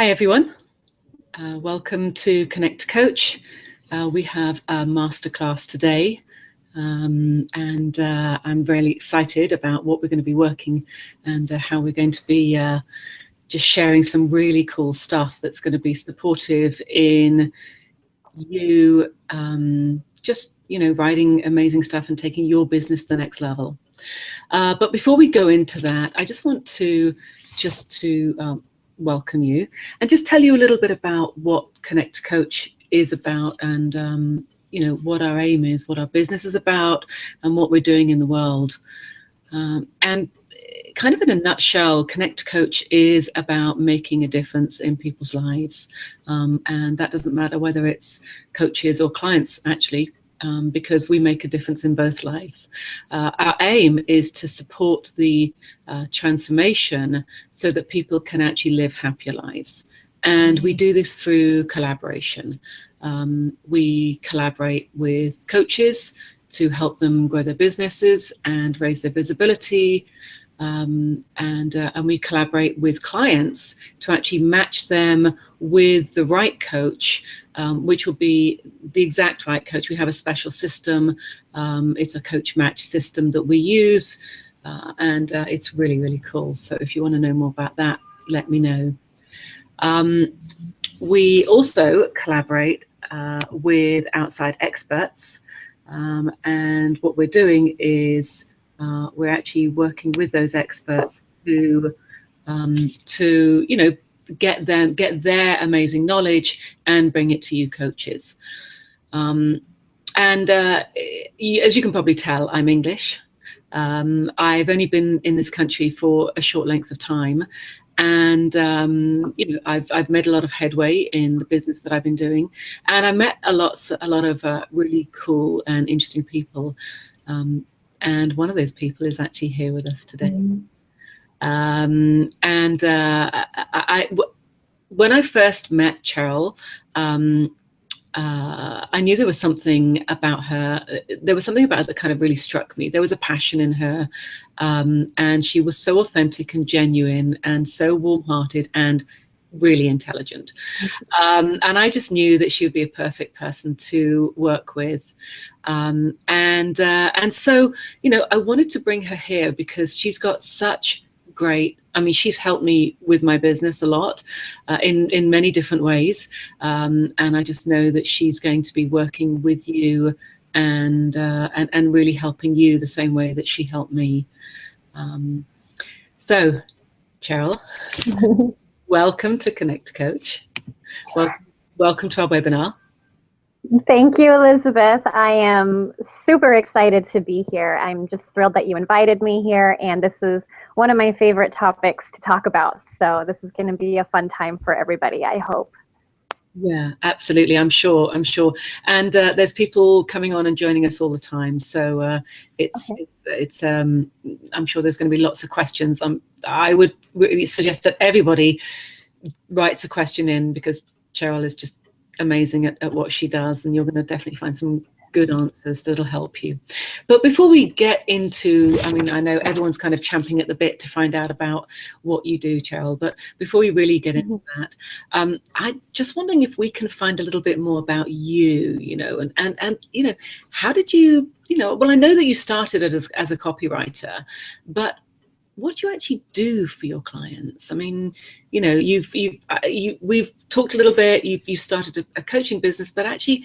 Hi everyone, welcome to Connect to Coach. We have a masterclass today and I'm really excited about what we're going to be working and how we're going to be just sharing some really cool stuff that's going to be supportive in you writing amazing stuff and taking your business to the next level. But before we go into that, I just want to welcome you and just tell you a little bit about what Connect to Coach is about and what our aim is, what our business is about, and what we're doing in the world. And kind of in a nutshell, Connect to Coach is about making a difference in people's lives. And that doesn't matter whether it's coaches or clients, actually, because we make a difference in both lives. Our aim is to support the transformation so that people can actually live happier lives. And we do this through collaboration. We collaborate with coaches to help them grow their businesses and raise their visibility. And we collaborate with clients to actually match them with the right coach, which will be the exact right coach. We have a special system. It's a coach match system that we use, and it's really, really cool. So if you want to know more about that, let me know. We also collaborate with outside experts, and what we're doing is we're actually working with those experts to get their amazing knowledge and bring it to you coaches. As you can probably tell, I'm English. I've only been in this country for a short length of time, and I've made a lot of headway in the business that I've been doing, and I met a lot of really cool and interesting people. And one of those people is actually here with us today. When I first met Cheryl, I knew there was something about her. There was something about her that kind of really struck me. There was a passion in her, and she was so authentic and genuine and so warm-hearted and really intelligent. And I just knew that she would be a perfect person to work with. And so, I wanted to bring her here because she's got such she's helped me with my business a lot in many different ways. And I just know that she's going to be working with you and really helping you the same way that she helped me. So, Cheryl, welcome to Connect to Coach. Welcome to our webinar. Thank you, Elizabeth. I am super excited to be here. I'm just thrilled that you invited me here, and this is one of my favorite topics to talk about. So this is going to be a fun time for everybody, I hope. Yeah, absolutely. I'm sure. And there's people coming on and joining us all the time. So I'm sure there's going to be lots of questions. I would really suggest that everybody writes a question in, because Cheryl is just amazing at what she does, and you're going to definitely find some good answers that'll help you. But before we get into, I know everyone's kind of champing at the bit to find out about what you do, Cheryl, but before we really get into that, I'm just wondering if we can find a little bit more about you, and how did you, well, I know that you started it as a copywriter, but what do you actually do for your clients? We've talked a little bit. You started a coaching business, but actually,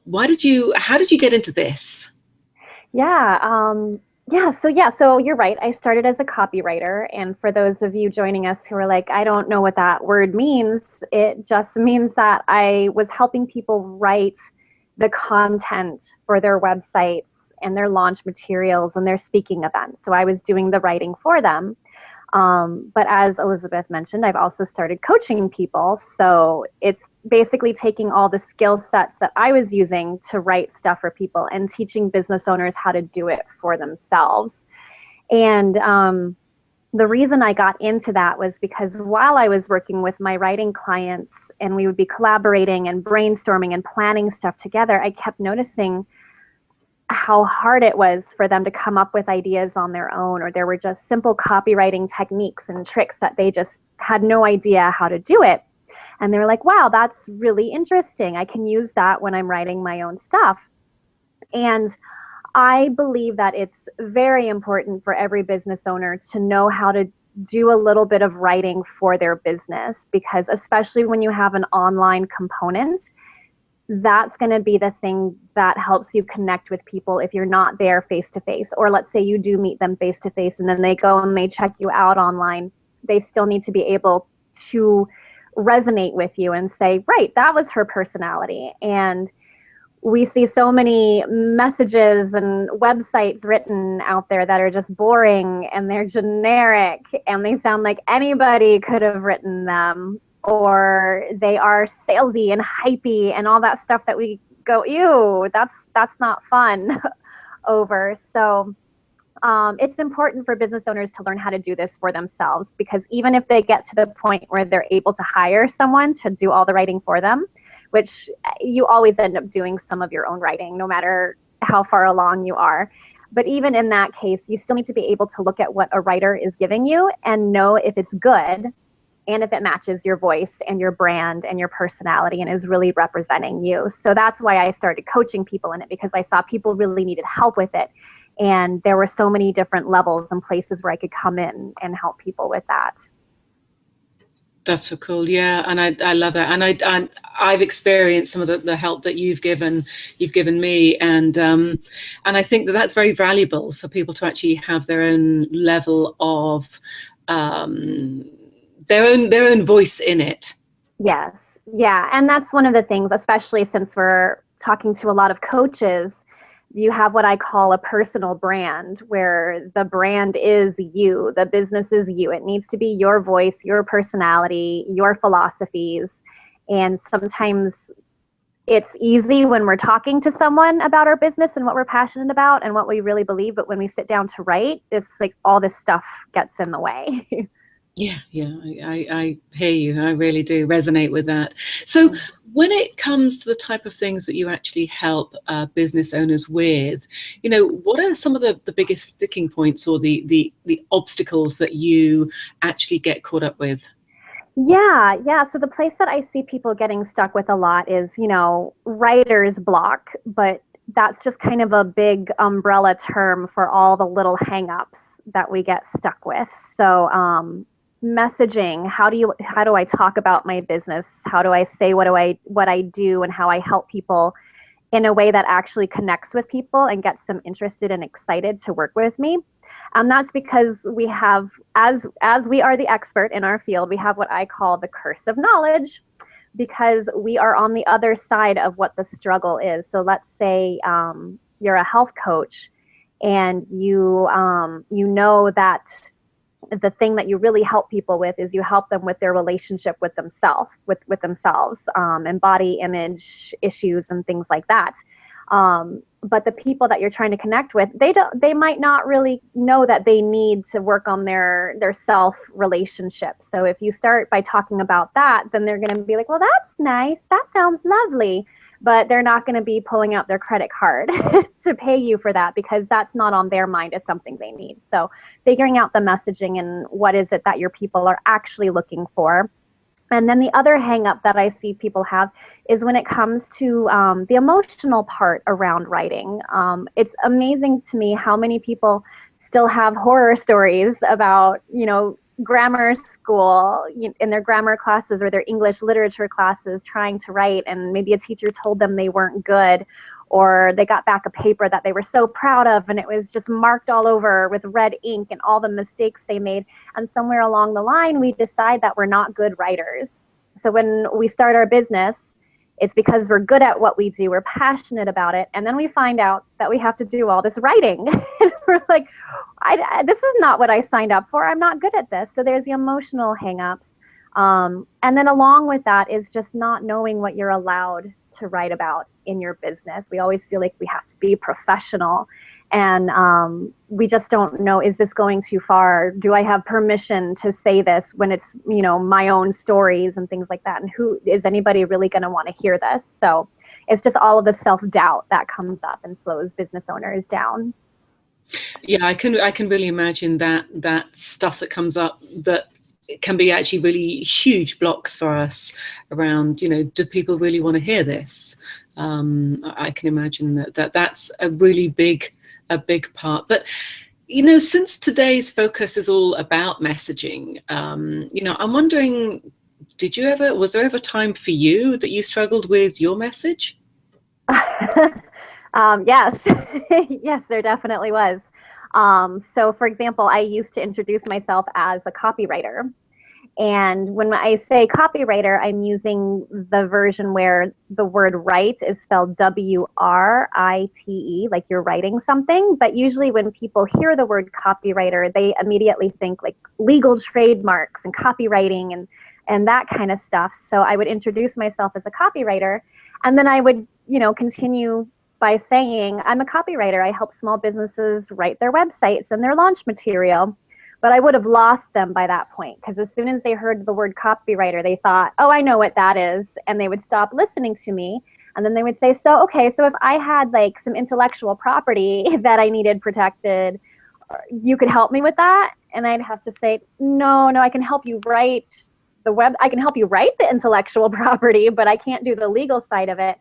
how did you get into this? So you're right. I started as a copywriter, and for those of you joining us who are like, I don't know what that word means, it just means that I was helping people write the content for their websites and their launch materials and their speaking events. So I was doing the writing for them. But as Elizabeth mentioned, I've also started coaching people. So it's basically taking all the skill sets that I was using to write stuff for people and teaching business owners how to do it for themselves. And the reason I got into that was because while I was working with my writing clients and we would be collaborating and brainstorming and planning stuff together, I kept noticing how hard it was for them to come up with ideas on their own, or there were just simple copywriting techniques and tricks that they just had no idea how to do it. And they were like, wow, that's really interesting. I can use that when I'm writing my own stuff. And I believe that it's very important for every business owner to know how to do a little bit of writing for their business, because especially when you have an online component, that's going to be the thing that helps you connect with people if you're not there face to face. Or let's say you do meet them face to face and then they go and they check you out online. They still need to be able to resonate with you and say, right, that was her personality. And we see so many messages and websites written out there that are just boring and they're generic and they sound like anybody could have written them, or they are salesy and hypey and all that stuff that we go, ew, that's not fun over. So it's important for business owners to learn how to do this for themselves, because even if they get to the point where they're able to hire someone to do all the writing for them, which you always end up doing some of your own writing, no matter how far along you are. But even in that case, you still need to be able to look at what a writer is giving you and know if it's good and if it matches your voice and your brand and your personality and is really representing you. So that's why I started coaching people in it, because I saw people really needed help with it. And there were so many different levels and places where I could come in and help people with that. That's so cool. Yeah. And I love that. And I've experienced some of the help that you've given me. And I think that that's very valuable for people to actually have their own level of, their own voice in it. Yes. Yeah. And that's one of the things, especially since we're talking to a lot of coaches, you have what I call a personal brand, where the brand is you, the business is you. It needs to be your voice, your personality, your philosophies. And sometimes it's easy when we're talking to someone about our business and what we're passionate about and what we really believe. But when we sit down to write, it's like all this stuff gets in the way. Yeah, I hear you. I really do resonate with that. So when it comes to the type of things that you actually help business owners with, what are some of the biggest sticking points or the obstacles that you actually get caught up with? Yeah. So the place that I see people getting stuck with a lot is, writer's block, but that's just kind of a big umbrella term for all the little hangups that we get stuck with. So, messaging, how do I talk about my business? How do I say what I do and how I help people in a way that actually connects with people and gets them interested and excited to work with me? And that's because we have, as we are the expert in our field, we have what I call the curse of knowledge, because we are on the other side of what the struggle is. So let's say you're a health coach and you know that the thing that you really help people with is you help them with their relationship with themselves, and body image issues and things like that. But the people that you're trying to connect with, they might not really know that they need to work on their self relationship. So if you start by talking about that, then they're going to be like, well, that's nice. That sounds lovely. But they're not going to be pulling out their credit card to pay you for that, because that's not on their mind as something they need. So figuring out the messaging and what is it that your people are actually looking for. And then the other hang up that I see people have is when it comes to the emotional part around writing. It's amazing to me how many people still have horror stories about, grammar school, in their grammar classes or their English literature classes, trying to write, and maybe a teacher told them they weren't good, or they got back a paper that they were so proud of and it was just marked all over with red ink and all the mistakes they made. And somewhere along the line, we decide that we're not good writers. So when we start our business, it's because we're good at what we do, we're passionate about it, and then we find out that we have to do all this writing. And we're like, this is not what I signed up for. I'm not good at this. So there's the emotional hangups. And then along with that is just not knowing what you're allowed to write about in your business. We always feel like we have to be professional, and we just don't know, is this going too far? Do I have permission to say this when it's, my own stories and things like that? And who is anybody really going to want to hear this? So it's just all of the self-doubt that comes up and slows business owners down. Yeah, I can really imagine that stuff that comes up, that it can be actually really huge blocks for us around, do people really want to hear this? I can imagine that's a really big part. But since today's focus is all about messaging, I'm wondering, was there ever a time for you that you struggled with your message? Yes, yes, there definitely was. So for example, I used to introduce myself as a copywriter. And when I say copywriter, I'm using the version where the word write is spelled W-R-I-T-E, like you're writing something. But usually when people hear the word copywriter, they immediately think like legal trademarks and copywriting and that kind of stuff. So I would introduce myself as a copywriter, and then I would, continue by saying, I'm a copywriter. I help small businesses write their websites and their launch material. But I would have lost them by that point, because as soon as they heard the word copywriter, they thought, oh, I know what that is. And they would stop listening to me. And then they would say, so if I had like some intellectual property that I needed protected, you could help me with that? And I'd have to say, no, I can help you write I can help you write the intellectual property, but I can't do the legal side of it.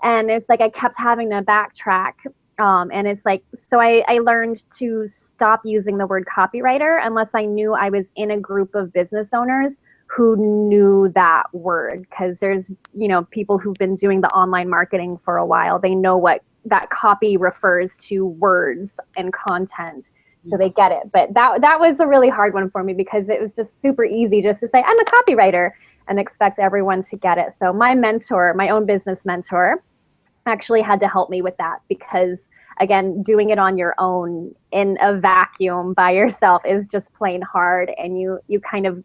And it's like I kept having to backtrack. And it's like, so I learned to stop using the word copywriter unless I knew I was in a group of business owners who knew that word. Because there's, people who've been doing the online marketing for a while. They know what that copy refers to, words and content. So they get it. But that was a really hard one for me, because it was just super easy just to say, I'm a copywriter, and expect everyone to get it. So my mentor, my own business mentor, actually had to help me with that, because again, doing it on your own in a vacuum by yourself is just plain hard, and you kind of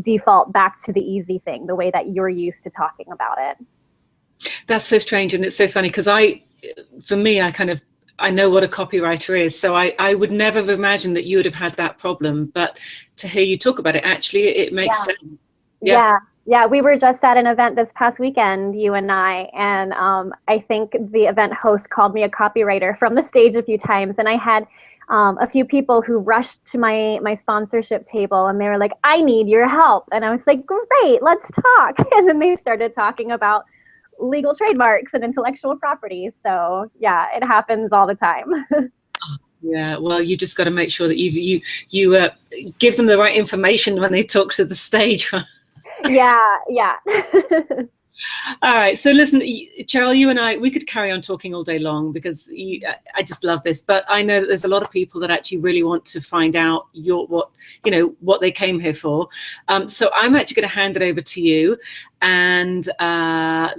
default back to the easy thing, the way that you're used to talking about it. That's so strange, and it's so funny, because I know what a copywriter is, so I would never have imagined that you would have had that problem, but to hear you talk about it, actually it makes sense. Yeah, we were just at an event this past weekend, you and I I think the event host called me a copywriter from the stage a few times, and I had a few people who rushed to my sponsorship table, and they were like, I need your help. And I was like, great, let's talk. And then they started talking about legal trademarks and intellectual property. So yeah, it happens all the time. Yeah, well, you just got to make sure that you give them the right information when they talk to the stage. Yeah. All right. So listen, Cheryl, you and we could carry on talking all day long, because I just love this. But I know that there's a lot of people that actually really want to find out what they came here for. So I'm actually going to hand it over to you, and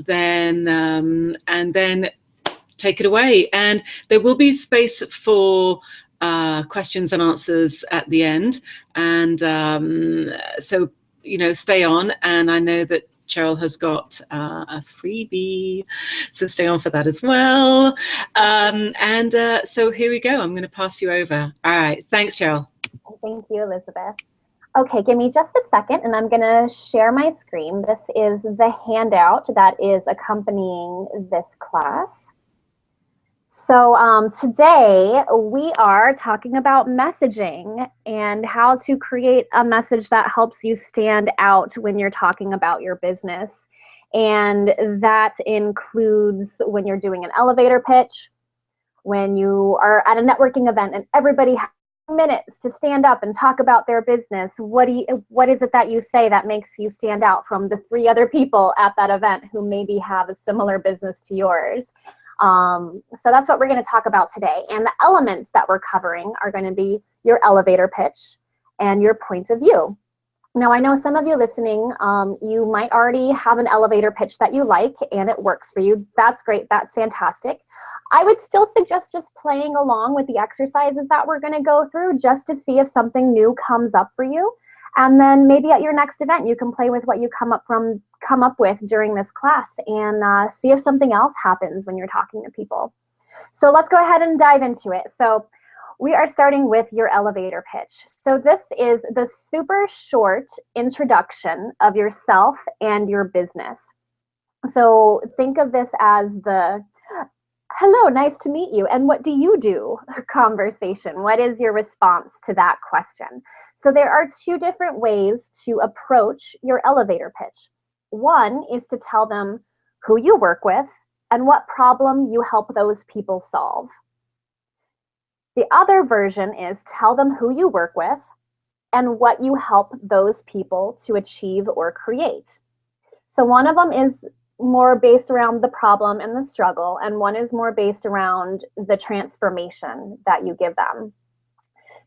then take it away. And there will be space for questions and answers at the end. And so stay on. And I know that Cheryl has got a freebie, so stay on for that as well. So here we go. I'm going to pass you over. All right. Thanks, Cheryl. Thank you, Elizabeth. Okay, give me just a second, and I'm going to share my screen. This is the handout that is accompanying this class. So today we are talking about messaging and how to create a message that helps you stand out when you're talking about your business. And that includes when you're doing an elevator pitch, when you are at a networking event and everybody has minutes to stand up and talk about their business. What is it that you say that makes you stand out from the 3 other people at that event who maybe have a similar business to yours? So that's what we're going to talk about today. And the elements that we're covering are going to be your elevator pitch and your point of view. Now, I know some of you listening, you might already have an elevator pitch that you like and it works for you. That's great. That's fantastic. I would still suggest just playing along with the exercises that we're going to go through, just to see if something new comes up for you. And then maybe at your next event, you can play with what you come up with during this class, and see if something else happens when you're talking to people. So let's go ahead and dive into it. So we are starting with your elevator pitch. So this is the super short introduction of yourself and your business. So think of this as the hello, nice to meet you, and what do you do conversation. What is your response to that question? So there are two different ways to approach your elevator pitch. One is to tell them who you work with and what problem you help those people solve. The other version is tell them who you work with and what you help those people to achieve or create. So one of them is more based around the problem and the struggle, and one is more based around the transformation that you give them.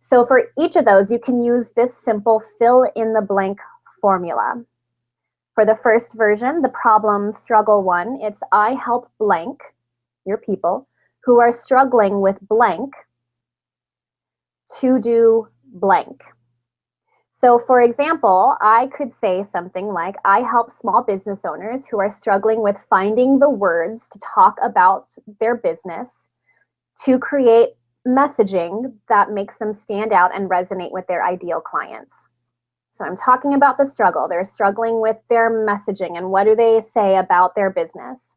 So for each of those, you can use this simple fill in the blank formula. For the first version, the problem struggle one, it's I help blank, your people, who are struggling with blank to do blank. So for example, I could say something like, I help small business owners who are struggling with finding the words to talk about their business to create messaging that makes them stand out and resonate with their ideal clients. So I'm talking about the struggle. They're struggling with their messaging and what do they say about their business.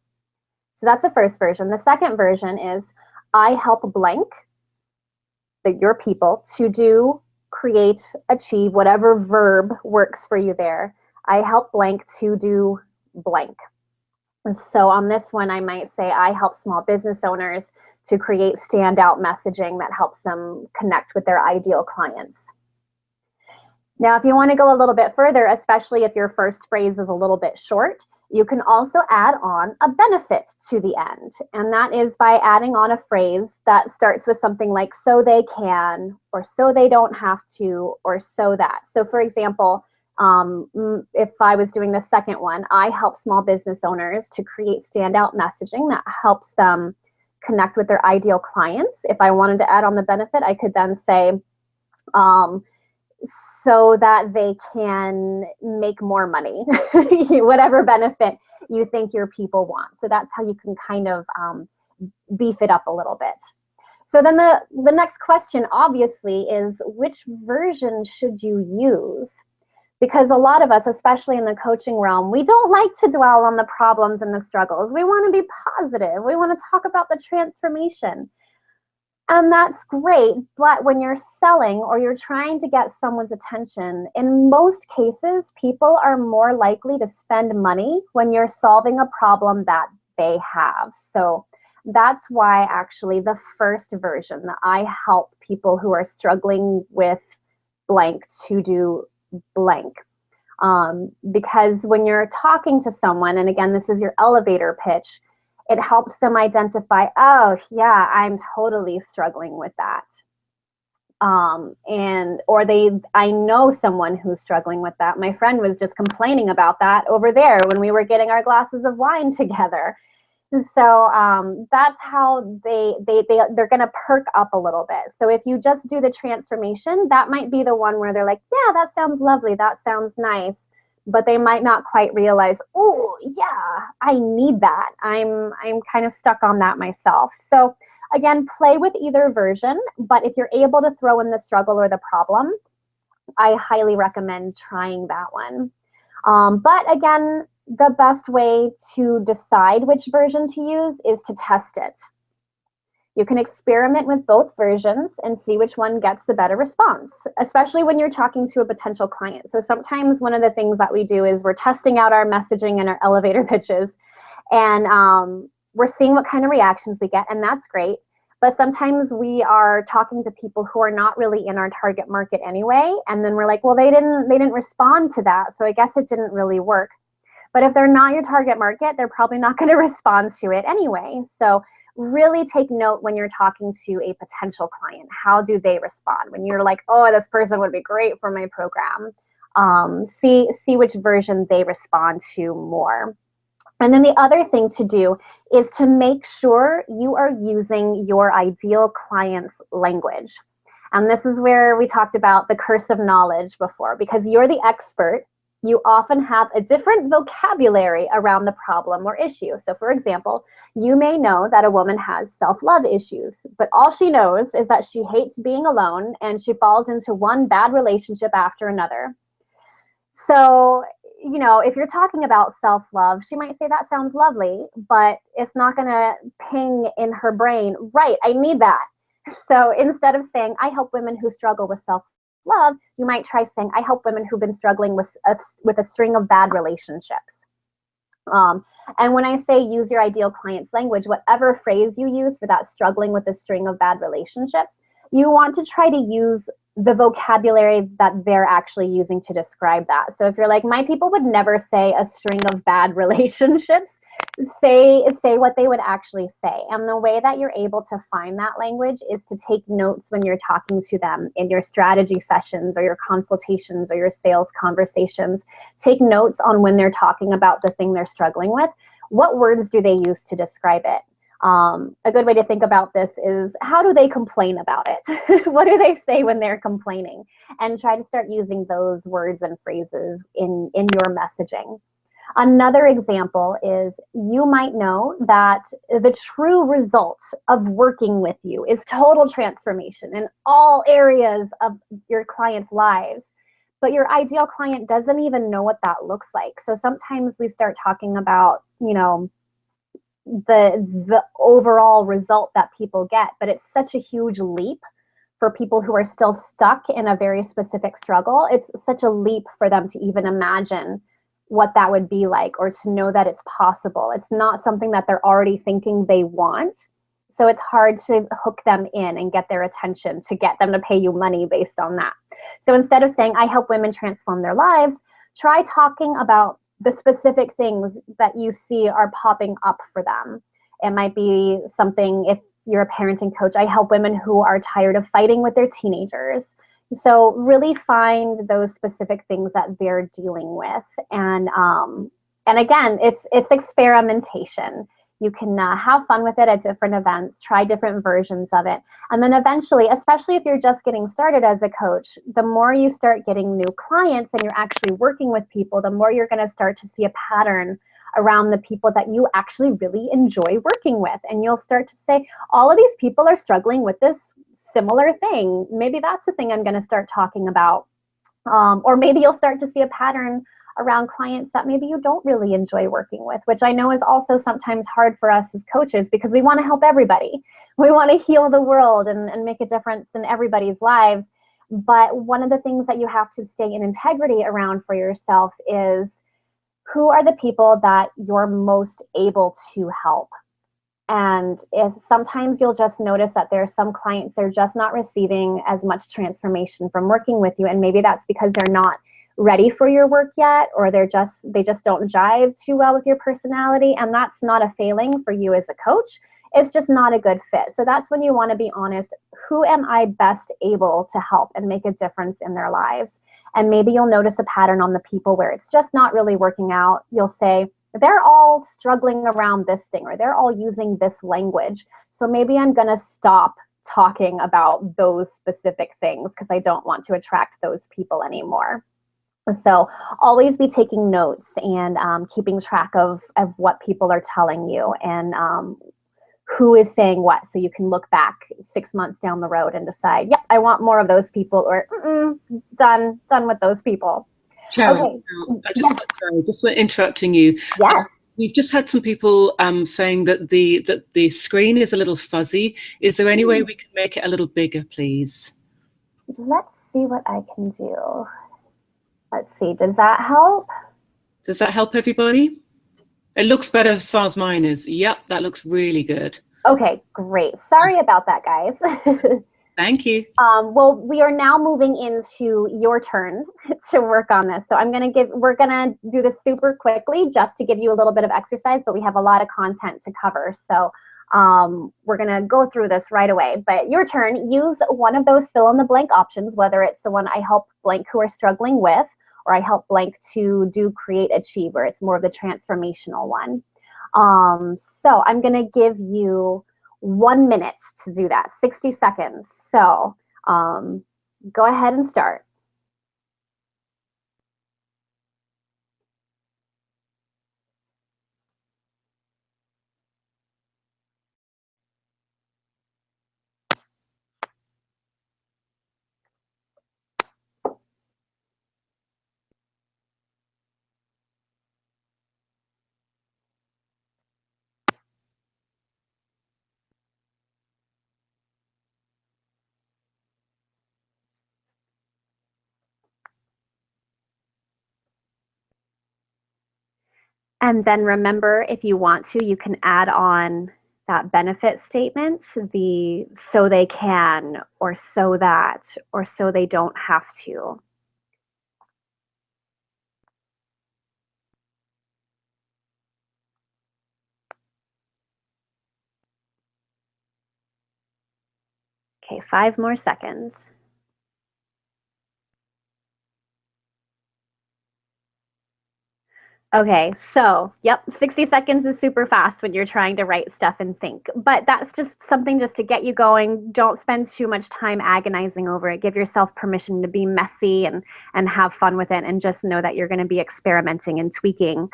So that's the first version. The second version is I help blank, your people, to do, create, achieve, whatever verb works for you there. I help blank to do blank. And so on this one, I might say I help small business owners to create standout messaging that helps them connect with their ideal clients. Now, if you want to go a little bit further, especially if your first phrase is a little bit short, you can also add on a benefit to the end. And that is by adding on a phrase that starts with something like so they can, or so they don't have to, or so that. So for example, if I was doing the second one, I help small business owners to create standout messaging that helps them connect with their ideal clients. If I wanted to add on the benefit, I could then say, so that they can make more money, whatever benefit you think your people want. So that's how you can kind of beef it up a little bit. So then the next question obviously is, which version should you use? Because a lot of us, especially in the coaching realm, we don't like to dwell on the problems and the struggles. We want to be positive. We want to talk about the transformation. And that's great, but when you're selling or you're trying to get someone's attention, in most cases, people are more likely to spend money when you're solving a problem that they have. So that's why actually the first version, that I help people who are struggling with blank to do blank. Because when you're talking to someone, and again, this is your elevator pitch, it helps them identify, oh yeah, I'm totally struggling with that. I know someone who's struggling with that. My friend was just complaining about that over there when we were getting our glasses of wine together. So that's how they're going to perk up a little bit. So if you just do the transformation, that might be the one where they're like, yeah, that sounds lovely. That sounds nice. But they might not quite realize, oh yeah, I need that. I'm kind of stuck on that myself. So again, play with either version, but if you're able to throw in the struggle or the problem, I highly recommend trying that one. But again, the best way to decide which version to use is to test it. You can experiment with both versions and see which one gets the better response, especially when you're talking to a potential client. So sometimes one of the things that we do is we're testing out our messaging and our elevator pitches, and we're seeing what kind of reactions we get, and that's great. But sometimes we are talking to people who are not really in our target market anyway, and then we're like, well, they didn't respond to that, so I guess it didn't really work. But if they're not your target market, they're probably not going to respond to it anyway. So really take note when you're talking to a potential client. How do they respond? When you're like, oh, this person would be great for my program, see which version they respond to more. And then the other thing to do is to make sure you are using your ideal client's language. And this is where we talked about the curse of knowledge before, because you're the expert. You often have a different vocabulary around the problem or issue. So for example, you may know that a woman has self-love issues, but all she knows is that she hates being alone and she falls into one bad relationship after another. So you know, if you're talking about self-love, she might say that sounds lovely, but it's not going to ping in her brain, right, I need that. So instead of saying, I help women who struggle with self-love, you might try saying, I help women who've been struggling with a string of bad relationships. And when I say use your ideal client's language, whatever phrase you use for that struggling with a string of bad relationships, you want to try to use the vocabulary that they're actually using to describe that. So if you're like, my people would never say a string of bad relationships, say what they would actually say. And the way that you're able to find that language is to take notes when you're talking to them in your strategy sessions or your consultations or your sales conversations. Take notes on when they're talking about the thing they're struggling with. What words do they use to describe it? A good way to think about this is, how do they complain about it? What do they say when they're complaining? And try to start using those words and phrases in your messaging. Another example is, you might know that the true result of working with you is total transformation in all areas of your clients' lives, but your ideal client doesn't even know what that looks like. So sometimes we start talking about, you know, the overall result that people get, but it's such a huge leap for people who are still stuck in a very specific struggle. It's such a leap for them to even imagine what that would be like, or to know that it's possible. It's not something that they're already thinking they want. So it's hard to hook them in and get their attention, to get them to pay you money based on that. So instead of saying, I help women transform their lives, try talking about the specific things that you see are popping up for them. It might be something, if you're a parenting coach, I help women who are tired of fighting with their teenagers. So really find those specific things that they're dealing with. And again, it's experimentation. You can have fun with it at different events, try different versions of it. And then eventually, especially if you're just getting started as a coach, the more you start getting new clients and you're actually working with people, the more you're going to start to see a pattern around the people that you actually really enjoy working with. And you'll start to say, all of these people are struggling with this similar thing. Maybe that's the thing I'm going to start talking about. Or maybe you'll start to see a pattern around clients that maybe you don't really enjoy working with, which I know is also sometimes hard for us as coaches, because we want to help everybody. We want to heal the world and make a difference in everybody's lives. But one of the things that you have to stay in integrity around for yourself is, who are the people that you're most able to help? And if sometimes you'll just notice that there are some clients that are just not receiving as much transformation from working with you, and maybe that's because they're not ready for your work yet, or they just don't jive too well with your personality, and that's not a failing for you as a coach. It's just not a good fit. So that's when you want to be honest. Who am I best able to help and make a difference in their lives? And maybe you'll notice a pattern on the people where it's just not really working out. You'll say, they're all struggling around this thing, or they're all using this language. So maybe I'm going to stop talking about those specific things because I don't want to attract those people anymore. So always be taking notes and keeping track of what people are telling you, and who is saying what, so you can look back 6 months down the road and decide, yep, I want more of those people, or done with those people. Cheryl, Okay. just interrupting you. Yes. We've just had some people saying that the screen is a little fuzzy. Is there any way we can make it a little bigger, please? Let's see what I can do. Let's see, does that help? Does that help everybody? It looks better as far as mine is. Yep, that looks really good. Okay, great. Sorry about that, guys. Thank you. Well, we are now moving into your turn to work on this. So we're gonna do this super quickly just to give you a little bit of exercise, but we have a lot of content to cover. So we're gonna go through this right away. But your turn, use one of those fill in the blank options, whether it's the one I help blank who are struggling with, or I help blank to do, create, achieve, where it's more of the transformational one. So I'm gonna give you 1 minute to do that, 60 seconds. So go ahead and start. And then remember, if you want to, you can add on that benefit statement, the so they can, or so that, or so they don't have to. Okay, 5 more seconds. Okay, so yep, 60 seconds is super fast when you're trying to write stuff and think. But that's just something just to get you going. Don't spend too much time agonizing over it. Give yourself permission to be messy and have fun with it, and just know that you're going to be experimenting and tweaking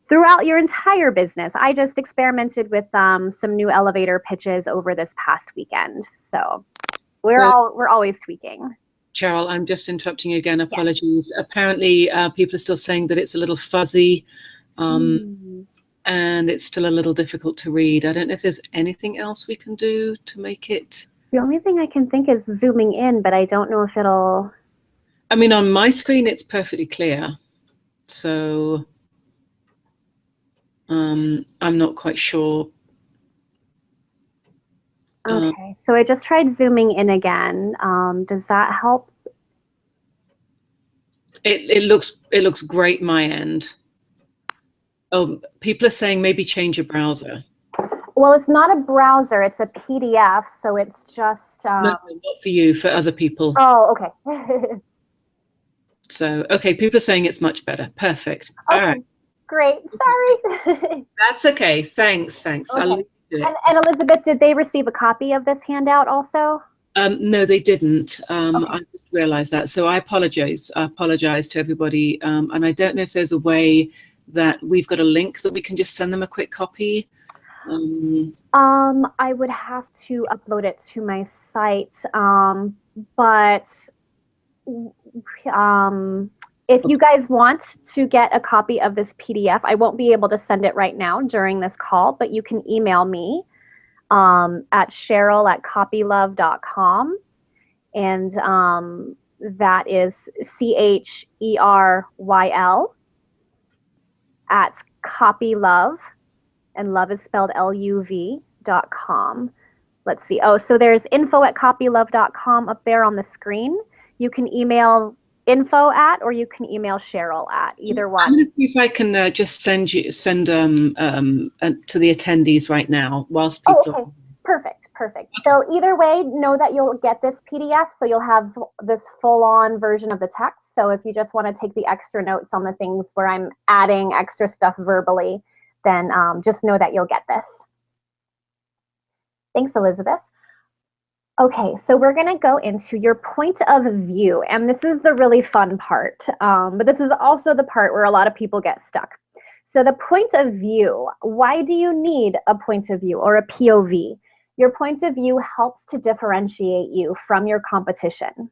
throughout your entire business. I just experimented with some new elevator pitches over this past weekend. So we're always tweaking. Cheryl, I'm just interrupting you again. Apologies. Yes. Apparently, people are still saying that it's a little fuzzy, and it's still a little difficult to read. I don't know if there's anything else we can do to make it. The only thing I can think is zooming in, but I don't know if it'll. I mean, on my screen, it's perfectly clear. So I'm not quite sure. Okay, so I just tried zooming in again. Does that help? It looks great my end. Oh, people are saying maybe change your browser. Well, it's not a browser, it's a PDF, so it's just... No, not for you, for other people. Oh, okay. So, okay, people are saying it's much better. Perfect. Okay, all right. Great. Sorry. That's okay. Thanks. Okay. And Elizabeth, did they receive a copy of this handout also? No, they didn't. I just realized that. So I apologize. I apologize to everybody. And I don't know if there's a way that we've got a link that we can just send them a quick copy. I would have to upload it to my site. But if you guys want to get a copy of this PDF, I won't be able to send it right now during this call, but you can email me at Cheryl@copylove.com. And that is CHERYL at copylove, and love is spelled LUV.com. Let's see. Oh, so there's info@copylove.com up there on the screen. You can email info at, or you can email Cheryl at, either one. I'm going to see if I can just send to the attendees right now whilst people. Oh, okay. Perfect. So either way, know that you'll get this PDF, so you'll have this full-on version of the text. So if you just want to take the extra notes on the things where I'm adding extra stuff verbally, then just know that you'll get this. Thanks, Elizabeth. Okay, so we're going to go into your point of view, and this is the really fun part, but this is also the part where a lot of people get stuck. So the point of view, why do you need a point of view or a POV? Your point of view helps to differentiate you from your competition.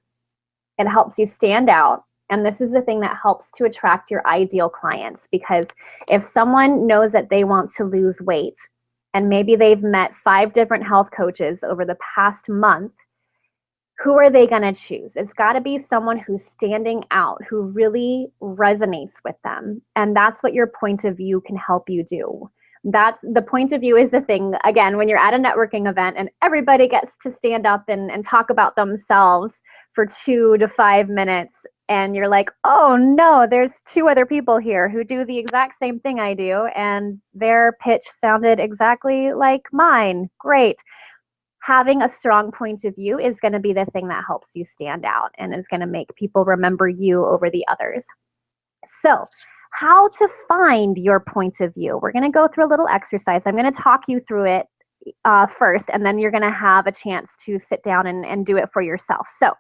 It helps you stand out, and this is the thing that helps to attract your ideal clients, because if someone knows that they want to lose weight, and maybe they've met 5 different health coaches over the past month, who are they going to choose? It's got to be someone who's standing out, who really resonates with them. And that's what your point of view can help you do. That's the point of view is the thing, again, when you're at a networking event and everybody gets to stand up and talk about themselves for 2 to 5 minutes, and you're like, oh no, there's 2 other people here who do the exact same thing I do, and their pitch sounded exactly like mine. Great. Having a strong point of view is going to be the thing that helps you stand out and is going to make people remember you over the others. So, how to find your point of view. We're going to go through a little exercise. I'm going to talk you through it first, and then you're going to have a chance to sit down and do it for yourself. So,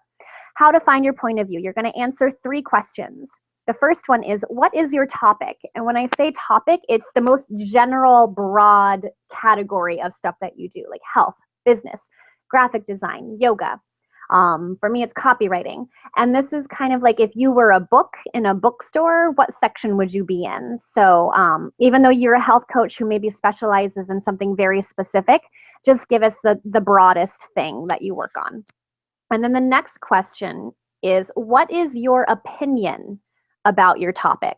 how to find your point of view. You're going to answer 3 questions. The first one is, what is your topic? And when I say topic, it's the most general, broad category of stuff that you do, like health, business, graphic design, yoga. For me, it's copywriting. And this is kind of like if you were a book in a bookstore, what section would you be in? So even though you're a health coach who maybe specializes in something very specific, just give us the broadest thing that you work on. And then the next question is, what is your opinion about your topic?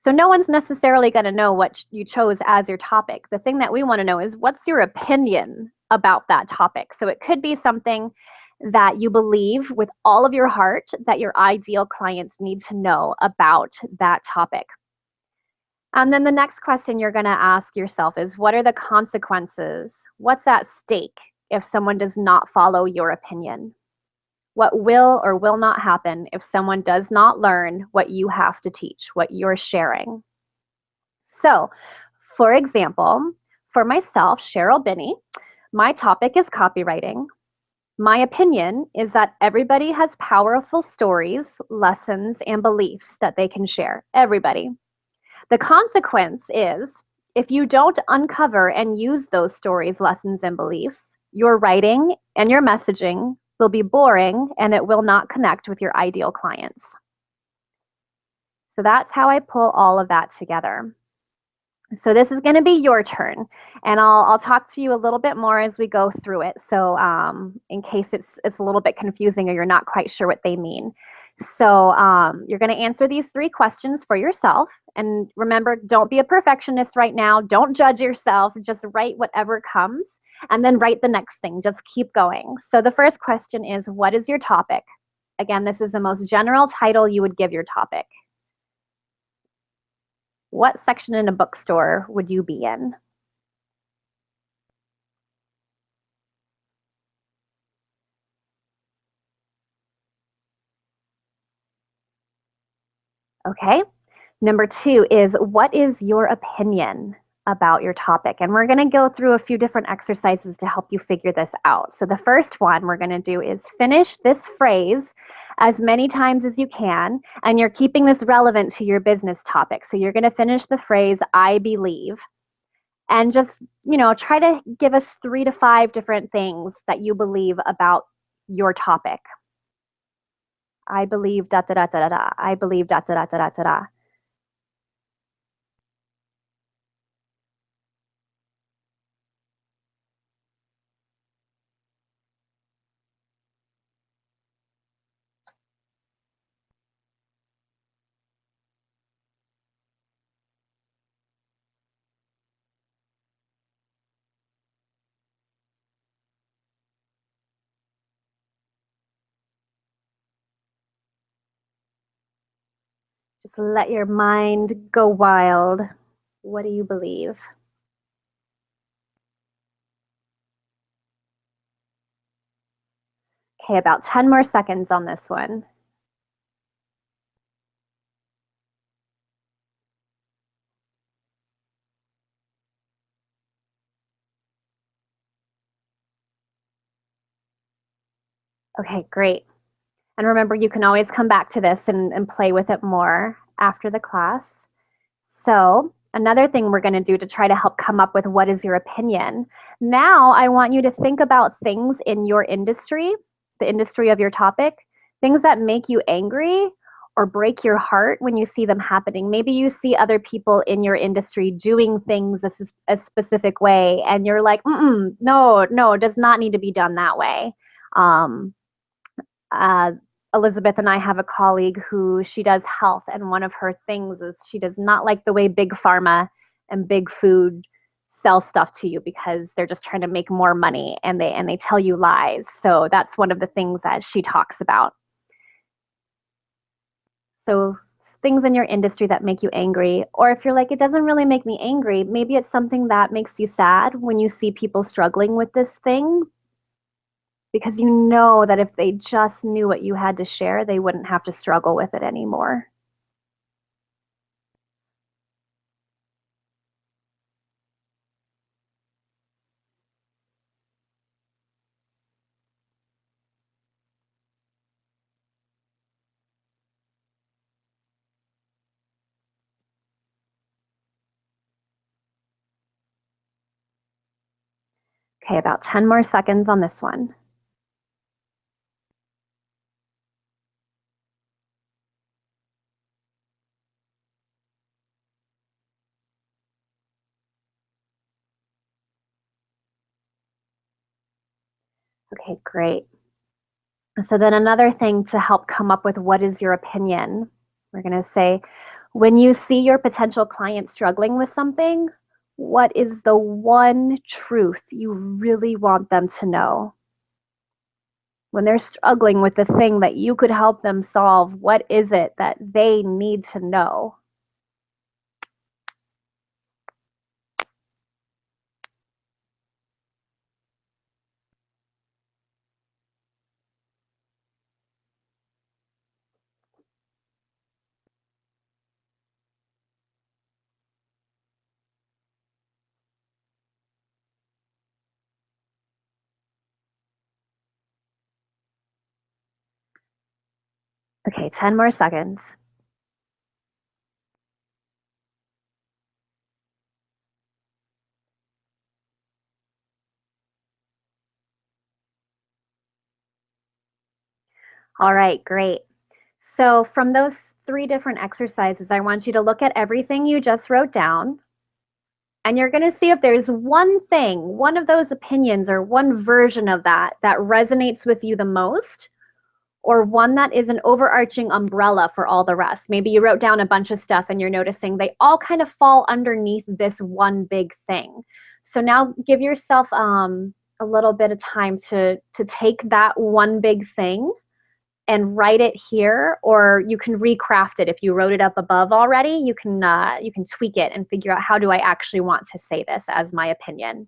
So no one's necessarily going to know what you chose as your topic. The thing that we want to know is what's your opinion about that topic? So it could be something that you believe with all of your heart that your ideal clients need to know about that topic. And then the next question you're going to ask yourself is, what are the consequences? What's at stake if someone does not follow your opinion? What will or will not happen if someone does not learn what you have to teach, what you're sharing? So, for example, for myself, Cheryl Binnie, my topic is copywriting. My opinion is that everybody has powerful stories, lessons, and beliefs that they can share. Everybody. The consequence is if you don't uncover and use those stories, lessons, and beliefs, your writing and your messaging will be boring and it will not connect with your ideal clients. So that's how I pull all of that together. So this is going to be your turn, and I'll talk to you a little bit more as we go through it. So in case it's a little bit confusing or you're not quite sure what they mean. So you're going to answer these 3 questions for yourself. And remember, don't be a perfectionist right now. Don't judge yourself. Just write whatever comes and then write the next thing. Just keep going. So the first question is, what is your topic? Again, this is the most general title you would give your topic. What section in a bookstore would you be in? Okay. Number 2 is, what is your opinion about your topic? And we're going to go through a few different exercises to help you figure this out. So the first one we're going to do is finish this phrase as many times as you can, and you're keeping this relevant to your business topic. So you're going to finish the phrase, I believe, and just, try to give us 3 to 5 different things that you believe about your topic. I believe da da da da da. I believe da da da da da da. Just let your mind go wild. What do you believe? Okay, about 10 more seconds on this one. Okay, great. And remember, you can always come back to this and play with it more after the class. So another thing we're going to do to try to help come up with what is your opinion. Now I want you to think about things in your industry, the industry of your topic, things that make you angry or break your heart when you see them happening. Maybe you see other people in your industry doing things a specific way and you're like, no, it does not need to be done that way. Uh, Elizabeth and I have a colleague who she does health, and one of her things is she does not like the way big pharma and big food sell stuff to you because they're just trying to make more money and they tell you lies. So that's one of the things that she talks about. So things in your industry that make you angry, or if you're like, it doesn't really make me angry, maybe it's something that makes you sad when you see people struggling with this thing, because you know that if they just knew what you had to share, they wouldn't have to struggle with it anymore. Okay, about 10 more seconds on this one. Okay, great. So then another thing to help come up with what is your opinion, we're going to say, When you see your potential client struggling with something, what is the one truth you really want them to know? When they're struggling with the thing that you could help them solve, what is it that they need to know? Okay, 10 more seconds. All right, great. So from those 3 different exercises, I want you to look at everything you just wrote down, and you're going to see if there's one thing, one of those opinions or one version of that that resonates with you the most, or one that is an overarching umbrella for all the rest. Maybe you wrote down a bunch of stuff and you're noticing they all kind of fall underneath this one big thing. So now give yourself a little bit of time to take that one big thing and write it here, or you can recraft it. If you wrote it up above already, you can tweak it and figure out, how do I actually want to say this as my opinion?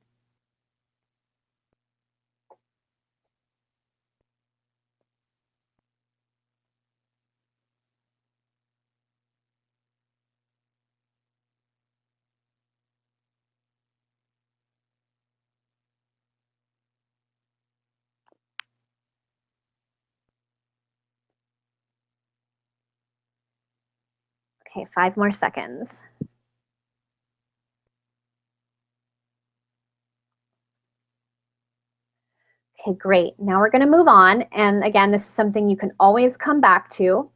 Okay, 5 more seconds. Okay, great. Now we're going to move on. And again, this is something you can always come back to.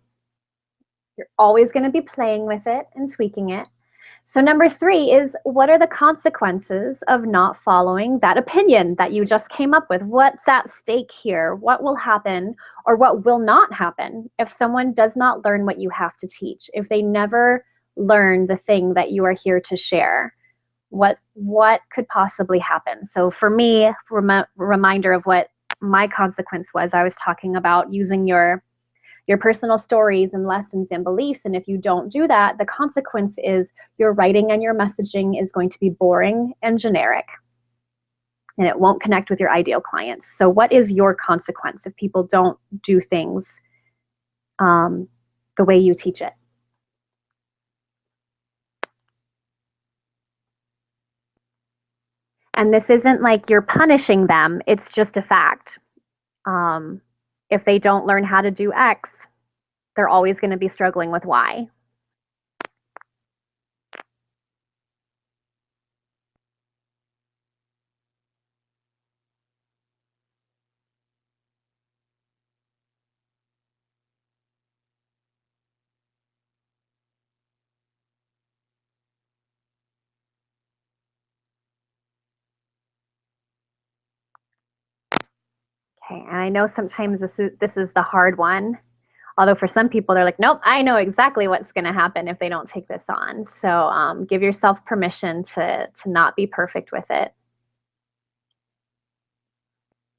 You're always going to be playing with it and tweaking it. So number 3 is, what are the consequences of not following that opinion that you just came up with? What's at stake here? What will happen or what will not happen if someone does not learn what you have to teach? If they never learn the thing that you are here to share? What could possibly happen? So for me, reminder of what my consequence was, I was talking about using your personal stories and lessons and beliefs. And if you don't do that, the consequence is your writing and your messaging is going to be boring and generic, and it won't connect with your ideal clients. So what is your consequence if people don't do things the way you teach it? And this isn't like you're punishing them, it's just a fact. If they don't learn how to do X, they're always going to be struggling with Y. Okay, and I know sometimes this is the hard one. Although for some people, they're like, nope, I know exactly what's going to happen if they don't take this on. So give yourself permission to not be perfect with it.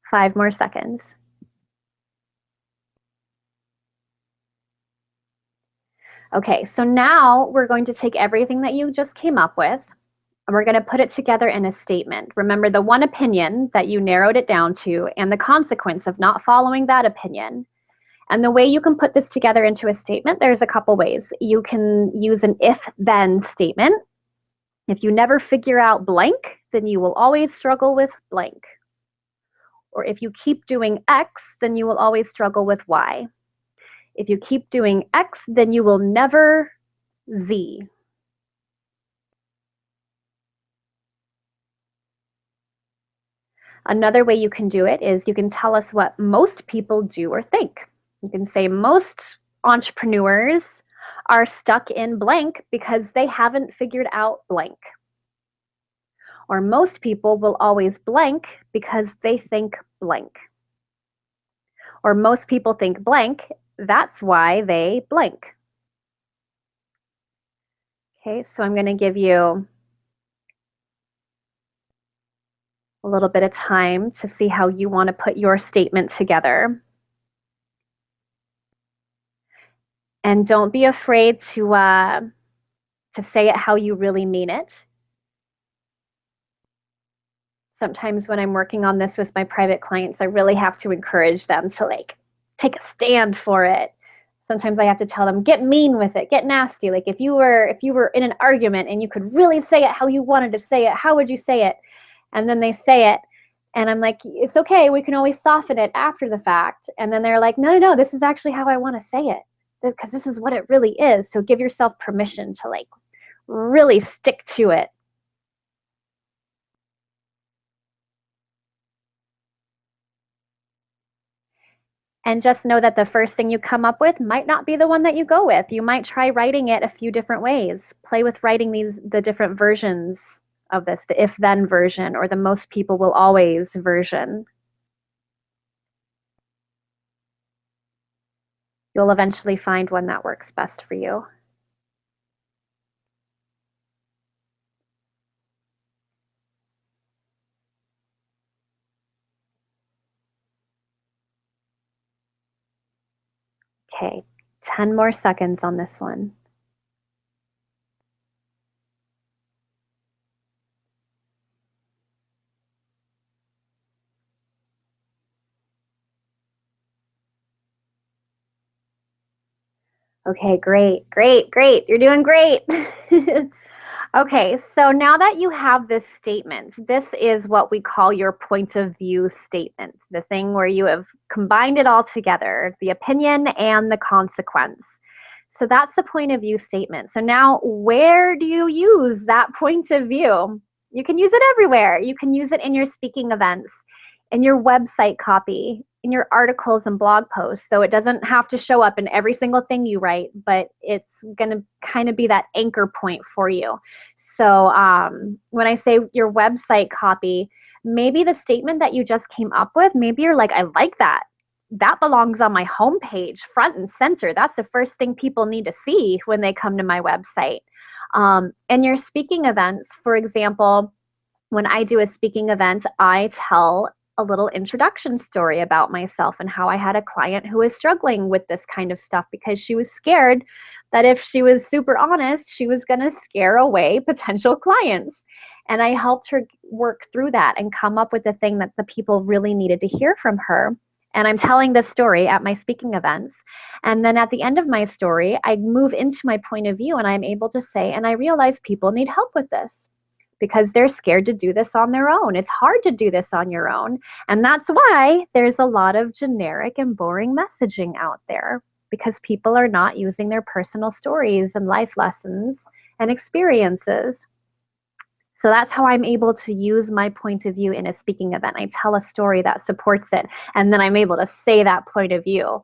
5 more seconds. Okay, so now we're going to take everything that you just came up with, and we're going to put it together in a statement. Remember the one opinion that you narrowed it down to and the consequence of not following that opinion. And the way you can put this together into a statement, there's a couple ways. You can use an if-then statement. If you never figure out blank, then you will always struggle with blank. Or if you keep doing X, then you will always struggle with Y. If you keep doing X, then you will never Z. Another way you can do it is you can tell us what most people do or think. You can say most entrepreneurs are stuck in blank because they haven't figured out blank. Or most people will always blank because they think blank. Or most people think blank, that's why they blank. Okay, so I'm going to give you a little bit of time to see how you want to put your statement together. And don't be afraid to say it how you really mean it. Sometimes when I'm working on this with my private clients, I really have to encourage them to like take a stand for it. Sometimes I have to tell them, get mean with it, get nasty. Like if you were in an argument and you could really say it how you wanted to say it, how would you say it? And then they say it, and I'm like, it's okay, we can always soften it after the fact. And then they're like, no, this is actually how I want to say it, because this is what it really is. So give yourself permission to like really stick to it. And just know that the first thing you come up with might not be the one that you go with. You might try writing it a few different ways. Play with writing the different versions of this, the if-then version or the most people will always version. You'll eventually find one that works best for you. Okay, 10 more seconds on this one. Okay, great. You're doing great. Okay, so now that you have this statement, this is what we call your point of view statement, the thing where you have combined it all together, the opinion and the consequence. So that's the point of view statement. So now where do you use that point of view? You can use it everywhere. You can use it in your speaking events, in your website copy, in your articles and blog posts. So it doesn't have to show up in every single thing you write, but it's going to kind of be that anchor point for you. So when I say your website copy, maybe the statement that you just came up with, maybe you're like, I like that. That belongs on my homepage, front and center. That's the first thing people need to see when they come to my website. And your speaking events, for example, when I do a speaking event, I tell a little introduction story about myself and how I had a client who was struggling with this kind of stuff because she was scared that if she was super honest, she was going to scare away potential clients. And I helped her work through that and come up with the thing that the people really needed to hear from her. And I'm telling this story at my speaking events. And then at the end of my story, I move into my point of view and I'm able to say, and I realize people need help with this, because they're scared to do this on their own. It's hard to do this on your own. And that's why there's a lot of generic and boring messaging out there, because people are not using their personal stories and life lessons and experiences. So that's how I'm able to use my point of view in a speaking event. I tell a story that supports it, and then I'm able to say that point of view.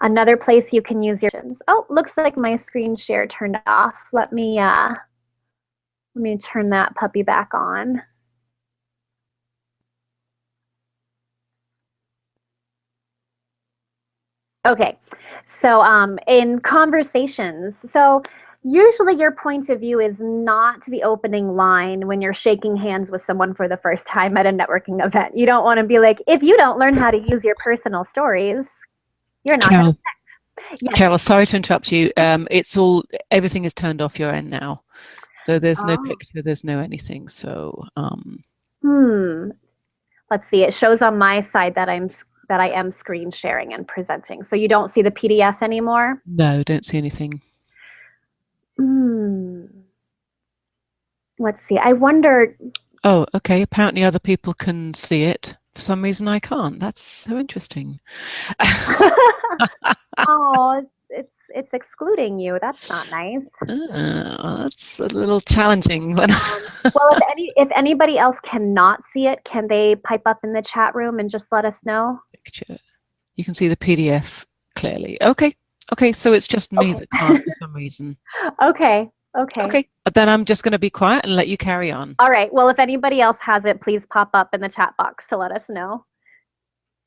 Another place you can use your, oh, looks like my screen share turned off. Let me turn that puppy back on. Okay, so in conversations, so usually your point of view is not the opening line when you're shaking hands with someone for the first time at a networking event. You don't want to be like, if you don't learn how to use your personal stories, you're not going to connect. Yes. Cheryl, sorry to interrupt you. Everything is turned off your end now. So there's no picture, there's no anything. So let's see. It shows on my side that I am screen sharing and presenting. So you don't see the PDF anymore? No, don't see anything. Let's see. I wonder. Oh, okay. Apparently other people can see it. For some reason I can't. That's so interesting. Oh, it's excluding you. That's not nice. That's a little challenging. Well, if anybody else cannot see it, can they pipe up in the chat room and just let us know? Picture. You can see the PDF clearly. Okay. So it's just me that can't for some reason. Okay. Then I'm just going to be quiet and let you carry on. All right. Well, if anybody else has it, please pop up in the chat box to let us know.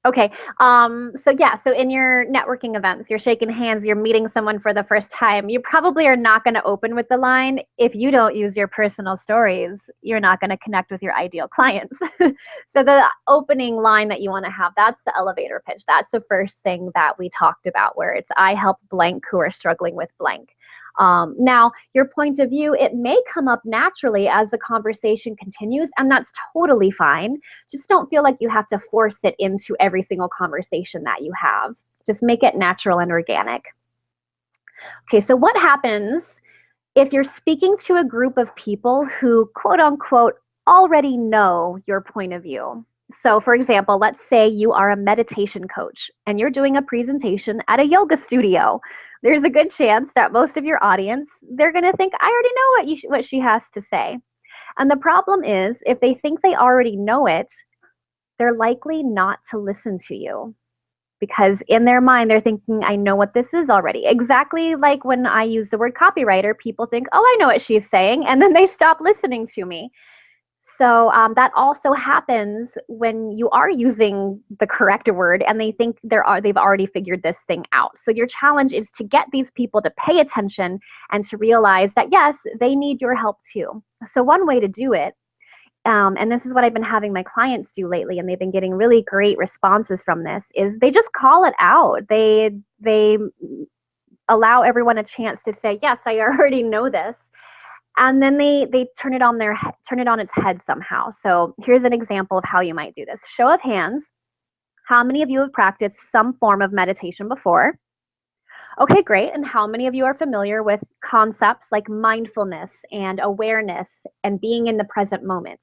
Okay. So yeah, so in your networking events, you're shaking hands, you're meeting someone for the first time. You probably are not going to open with the line, if you don't use your personal stories, you're not going to connect with your ideal clients. So the opening line that you want to have, that's the elevator pitch. That's the first thing that we talked about, where it's I help blank who are struggling with blank. Now, your point of view, it may come up naturally as the conversation continues, and that's totally fine. Just don't feel like you have to force it into every single conversation that you have. Just make it natural and organic. Okay, so what happens if you're speaking to a group of people who, quote unquote, already know your point of view? So, for example, let's say you are a meditation coach and you're doing a presentation at a yoga studio. There's a good chance that most of your audience, they're going to think, I already know what she has to say. And the problem is, if they think they already know it, they're likely not to listen to you, because in their mind, they're thinking, I know what this is already. Exactly like when I use the word copywriter, people think, oh, I know what she's saying, and then they stop listening to me. So that also happens when you are using the correct word and they think they've already figured this thing out. So your challenge is to get these people to pay attention and to realize that, yes, they need your help too. So one way to do it, and this is what I've been having my clients do lately, and they've been getting really great responses from this, is they just call it out. They allow everyone a chance to say, yes, I already know this. And then they turn it on its head somehow. So here's an example of how you might do this. Show of hands. How many of you have practiced some form of meditation before? Okay, great. And how many of you are familiar with concepts like mindfulness and awareness and being in the present moment?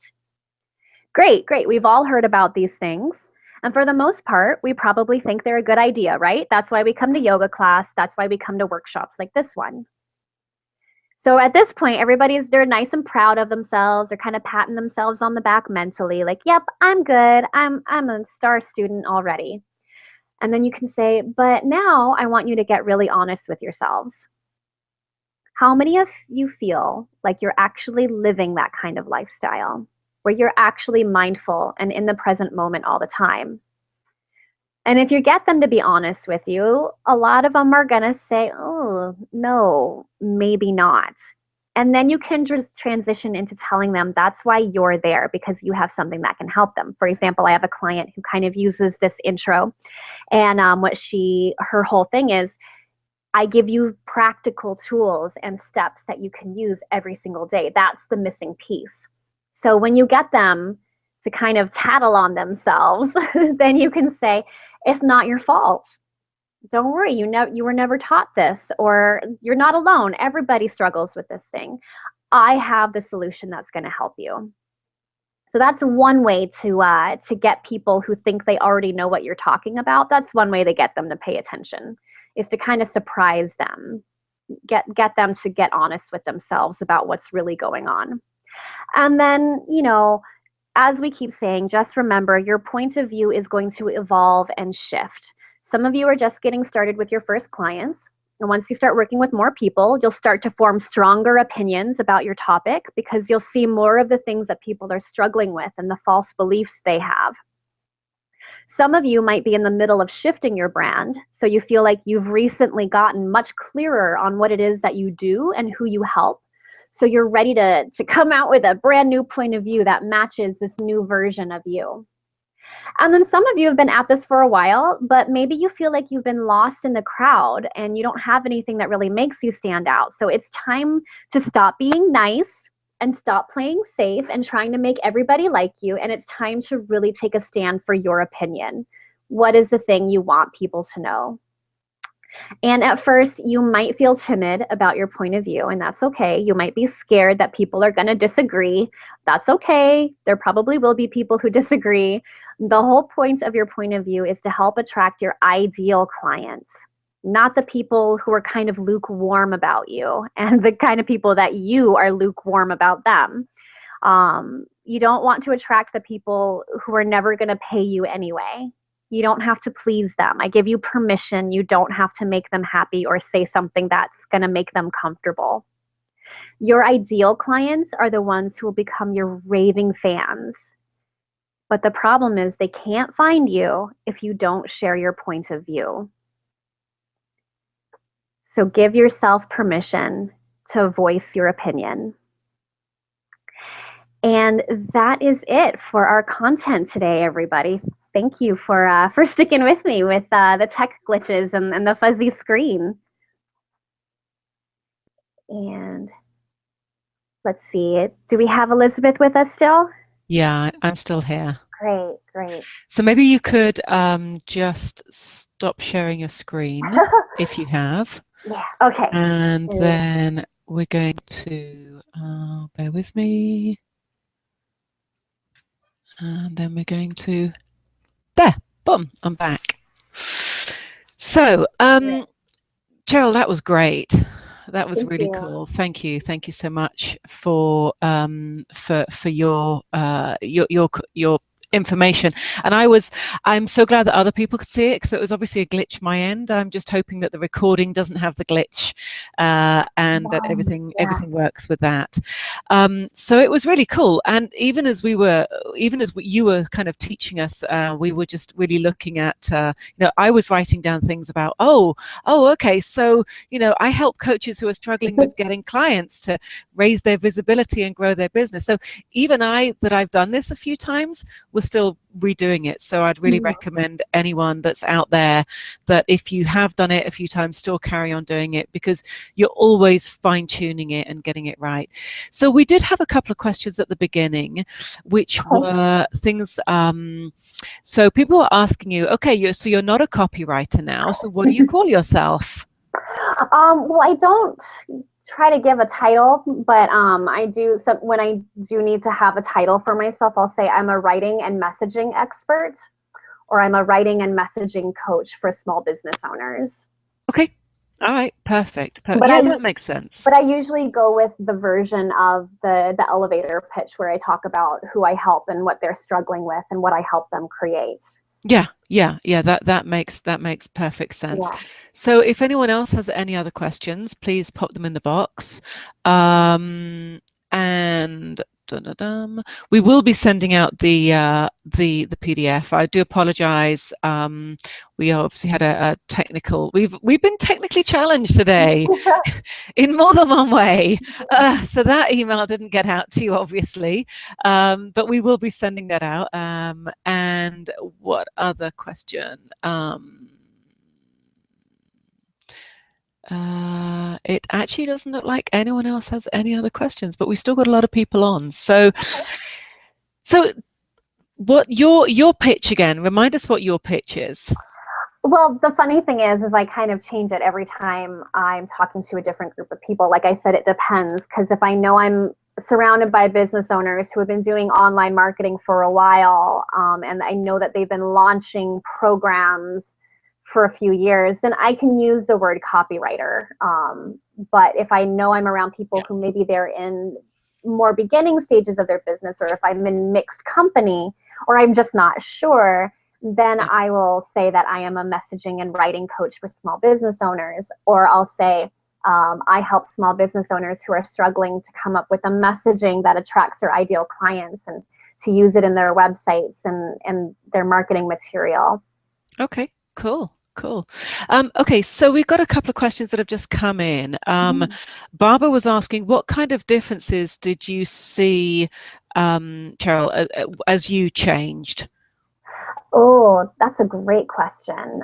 Great, great. We've all heard about these things. And for the most part, we probably think they're a good idea, right? That's why we come to yoga class. That's why we come to workshops like this one. So at this point, they're nice and proud of themselves. They're kind of patting themselves on the back mentally, like, yep, I'm good. I'm a star student already. And then you can say, but now I want you to get really honest with yourselves. How many of you feel like you're actually living that kind of lifestyle, where you're actually mindful and in the present moment all the time? And if you get them to be honest with you, a lot of them are going to say, oh, no, maybe not. And then you can just transition into telling them that's why you're there, because you have something that can help them. For example, I have a client who kind of uses this intro, and her whole thing is, I give you practical tools and steps that you can use every single day. That's the missing piece. So when you get them to kind of tattle on themselves, then you can say, it's not your fault. Don't worry, you were never taught this, or you're not alone. Everybody struggles with this thing. I have the solution that's going to help you. So that's one way to get people who think they already know what you're talking about. That's one way to get them to pay attention, is to kind of surprise them, get them to get honest with themselves about what's really going on. And then, as we keep saying, just remember your point of view is going to evolve and shift. Some of you are just getting started with your first clients. And once you start working with more people, you'll start to form stronger opinions about your topic, because you'll see more of the things that people are struggling with and the false beliefs they have. Some of you might be in the middle of shifting your brand, so you feel like you've recently gotten much clearer on what it is that you do and who you help. So you're ready to come out with a brand new point of view that matches this new version of you. And then some of you have been at this for a while, but maybe you feel like you've been lost in the crowd and you don't have anything that really makes you stand out. So it's time to stop being nice and stop playing safe and trying to make everybody like you. And it's time to really take a stand for your opinion. What is the thing you want people to know? And at first, you might feel timid about your point of view, and that's okay. You might be scared that people are going to disagree. That's okay. There probably will be people who disagree. The whole point of your point of view is to help attract your ideal clients, not the people who are kind of lukewarm about you and the kind of people that you are lukewarm about them. You don't want to attract the people who are never going to pay you anyway. You don't have to please them. I give you permission. You don't have to make them happy or say something that's going to make them comfortable. Your ideal clients are the ones who will become your raving fans. But the problem is they can't find you if you don't share your point of view. So give yourself permission to voice your opinion. And that is it for our content today, everybody. Thank you for sticking with me with the tech glitches and the fuzzy screen. And let's see, do we have Elizabeth with us still? Yeah, I'm still here. Great, great. So maybe you could just stop sharing your screen if you have. Yeah, okay. And then we're going to, bear with me. And then we're going to, there, boom, I'm back. So, Cheryl, that was great. That was really cool. Thank you. Thank you so much for your information. And I'm so glad that other people could see it, because it was obviously a glitch my end. I'm just hoping that the recording doesn't have the glitch, and that everything works with that. So it was really cool. And even as you were kind of teaching us, we were just really looking at, I was writing down things about, okay, so I help coaches who are struggling with getting clients to raise their visibility and grow their business. So even I've done this a few times, we're still redoing it. So I'd really recommend anyone that's out there that if you have done it a few times, still carry on doing it, because you're always fine-tuning it and getting it right. So we did have a couple of questions at the beginning, which were things, so people were asking you, okay, so you're not a copywriter now, so what do you call yourself? Well, I don't try to give a title, but I do. So when I do need to have a title for myself, I'll say I'm a writing and messaging expert, or I'm a writing and messaging coach for small business owners. Okay. All right. Perfect. But yeah, that makes sense. But I usually go with the version of the elevator pitch, where I talk about who I help and what they're struggling with and what I help them create. Yeah. That makes perfect sense. Yeah. So if anyone else has any other questions, please pop them in the box. And we will be sending out the PDF. I do apologize. We obviously had a technical. We've been technically challenged today in more than one way. So that email didn't get out to you, obviously, but we will be sending that out. And what other question? It actually doesn't look like anyone else has any other questions, but we still got a lot of people on. So what your pitch again? Remind us what your pitch is. Well, the funny thing is I kind of change it every time I'm talking to a different group of people. Like I said, it depends, because if I know I'm surrounded by business owners who have been doing online marketing for a while, and I know that they've been launching programs for a few years, then I can use the word copywriter. But if I know I'm around people who maybe they're in more beginning stages of their business, or if I'm in mixed company, or I'm just not sure, then I will say that I am a messaging and writing coach for small business owners, or I'll say I help small business owners who are struggling to come up with a messaging that attracts their ideal clients and to use it in their websites and their marketing material. Okay, cool. Okay, so we've got a couple of questions that have just come in. Barbara was asking, what kind of differences did you see, Cheryl, as you changed? Oh, that's a great question.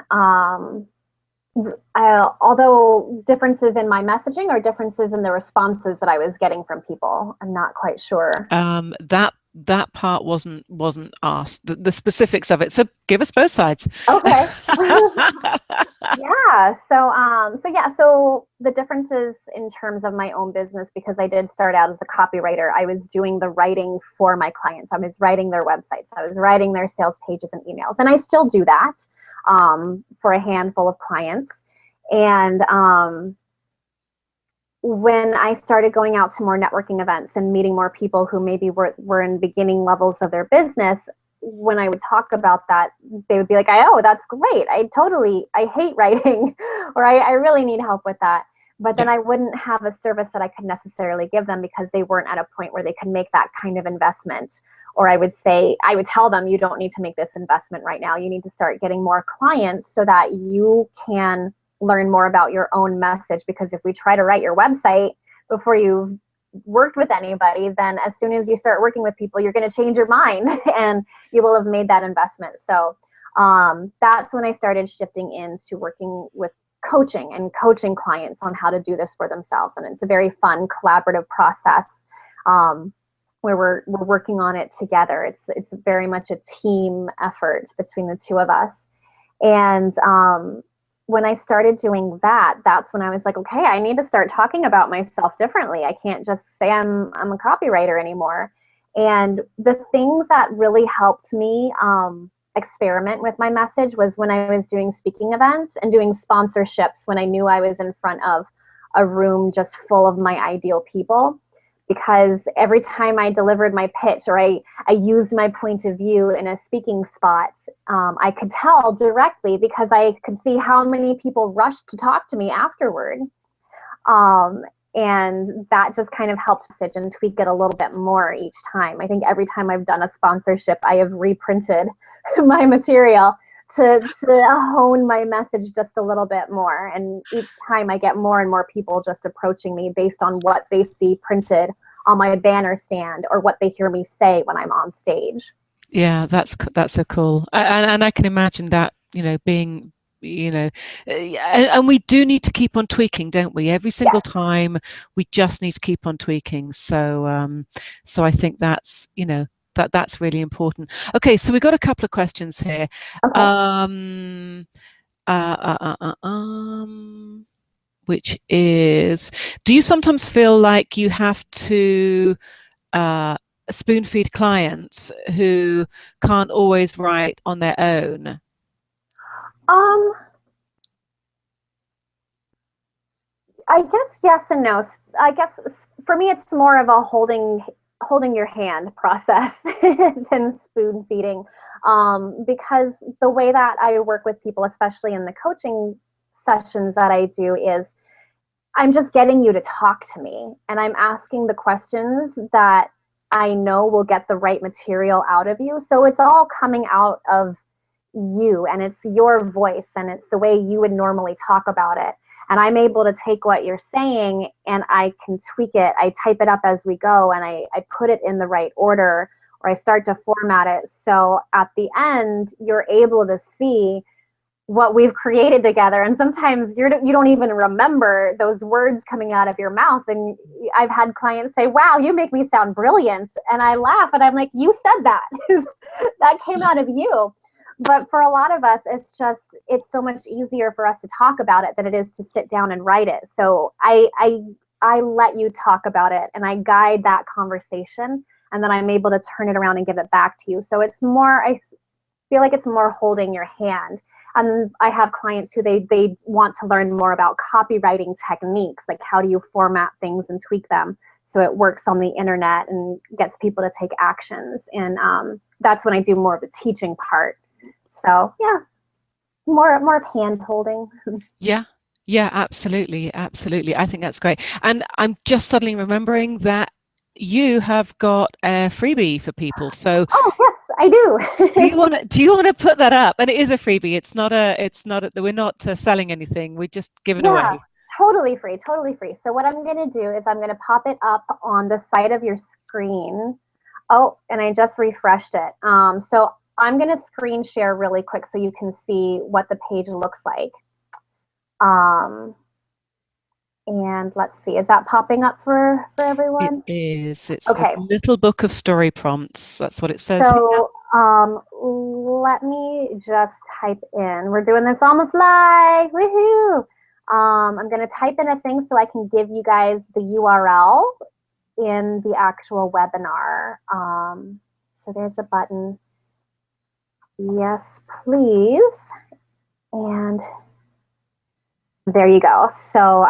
Although differences in my messaging or differences in the responses that I was getting from people, I'm not quite sure. That part wasn't asked, the specifics of it. So give us both sides. Okay. Yeah. So the differences in terms of my own business, because I did start out as a copywriter, I was doing the writing for my clients. I was writing their websites. I was writing their sales pages and emails, and I still do that for a handful of clients. And when I started going out to more networking events and meeting more people who maybe were in beginning levels of their business, when I would talk about that, they would be like, oh, that's great. I hate writing, or I really need help with that. But then I wouldn't have a service that I could necessarily give them because they weren't at a point where they could make that kind of investment, Or I would tell them, you don't need to make this investment right now. You need to start getting more clients so that you can learn more about your own message. Because if we try to write your website before you've worked with anybody, then as soon as you start working with people, you're going to change your mind and you will have made that investment. So that's when I started shifting into working with coaching and coaching clients on how to do this for themselves. And it's a very fun collaborative process where we're working on it together. It's very much a team effort between the two of us. And when I started doing that, that's when I was like, okay, I need to start talking about myself differently. I can't just say I'm a copywriter anymore. And the things that really helped me experiment with my message was when I was doing speaking events and doing sponsorships when I knew I was in front of a room just full of my ideal people. Because every time I delivered my pitch or I used my point of view in a speaking spot, I could tell directly because I could see how many people rushed to talk to me afterward. And that just kind of helped message and tweak it a little bit more each time. I think every time I've done a sponsorship, I have reprinted my material to hone my message just a little bit more. And each time I get more and more people just approaching me based on what they see printed on my banner stand or what they hear me say when I'm on stage. Yeah, that's so cool. And I can imagine that, being, and we do need to keep on tweaking, don't we? Every single time we just need to keep on tweaking. So so I think that's, that's really important. Okay, so we got a couple of questions here. Okay. Which is, do you sometimes feel like you have to spoon feed clients who can't always write on their own? I guess yes and no. I guess for me, it's more of a holding your hand process than spoon feeding, because the way that I work with people, especially in the coaching sessions that I do, is I'm just getting you to talk to me, and I'm asking the questions that I know will get the right material out of you. So it's all coming out of you, and it's your voice, and it's the way you would normally talk about it. And I'm able to take what you're saying and I can tweak it. I type it up as we go, and I put it in the right order, or I start to format it. So at the end, you're able to see what we've created together. And sometimes you don't even remember those words coming out of your mouth. And I've had clients say, wow, you make me sound brilliant. And I laugh and I'm like, you said that. That came out of you. But for a lot of us, it's so much easier for us to talk about it than it is to sit down and write it. So I let you talk about it and I guide that conversation, and then I'm able to turn it around and give it back to you. So it's more, I feel like it's more holding your hand. And I have clients who they want to learn more about copywriting techniques, like how do you format things and tweak them so it works on the internet and gets people to take actions. And that's when I do more of the teaching part. So yeah, more of hand holding. Yeah, absolutely. I think that's great. And I'm just suddenly remembering that you have got a freebie for people. So oh yes, I do. do you want to put that up? And it is a freebie. We're not selling anything. We're just giving away. Totally free. So what I'm going to do is I'm going to pop it up on the side of your screen. Oh, and I just refreshed it. So I'm going to screen share really quick so you can see what the page looks like. And let's see, is that popping up for everyone? It is. It's a little book of story prompts. That's what it says. So let me just type in. We're doing this on the fly. Woohoo! I'm going to type in a thing so I can give you guys the URL in the actual webinar. So there's a button. Yes, please. And there you go. So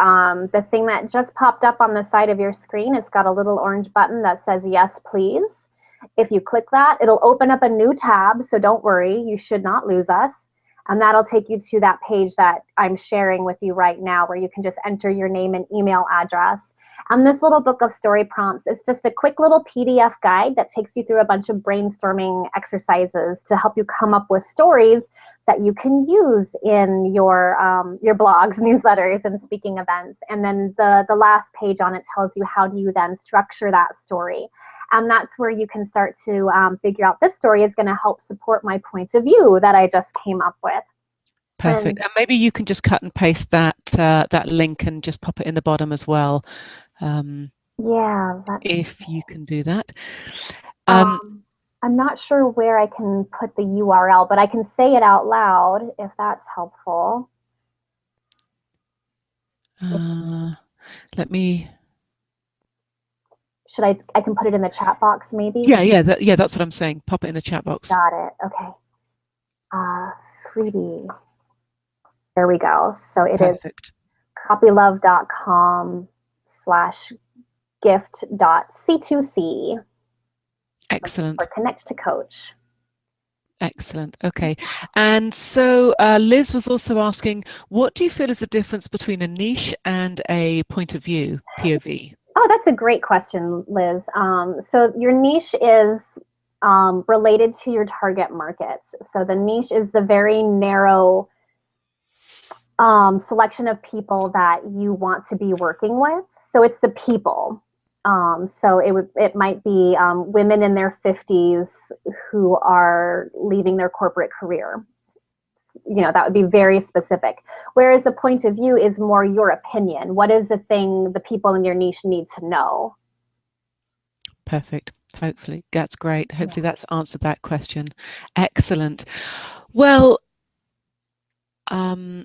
the thing that just popped up on the side of your screen, it's got a little orange button that says yes, please. If you click that, it'll open up a new tab. So don't worry, you should not lose us. And that'll take you to that page that I'm sharing with you right now, where you can just enter your name and email address. And this little book of story prompts is just a quick little PDF guide that takes you through a bunch of brainstorming exercises to help you come up with stories that you can use in your blogs, newsletters, and speaking events. And then the last page on it tells you how do you then structure that story. And that's where you can start to figure out, this story is going to help support my point of view that I just came up with. Perfect. And maybe you can just cut and paste that that link and just pop it in the bottom as well. Yeah, if you can do that. I'm not sure where I can put the URL, but I can say it out loud if that's helpful. Let me. Should I can put it in the chat box maybe? Yeah, that's what I'm saying. Pop it in the chat box. Got it. Okay. Freebie. There we go. So it Perfect. is copylove.com/gift.c2c. Excellent. For Connect to Coach. Excellent. Okay. And so Liz was also asking, what do you feel is the difference between a niche and a point of view, POV? Oh, that's a great question, Liz. So your niche is related to your target market. So the niche is the very narrow selection of people that you want to be working with. So it's the people. So it might be women in their 50s who are leaving their corporate career. You know, that would be very specific. Whereas a point of view is more your opinion. What is the thing the people in your niche need to know? Perfect. Hopefully. That's great. Hopefully that's answered that question. Excellent. Well, I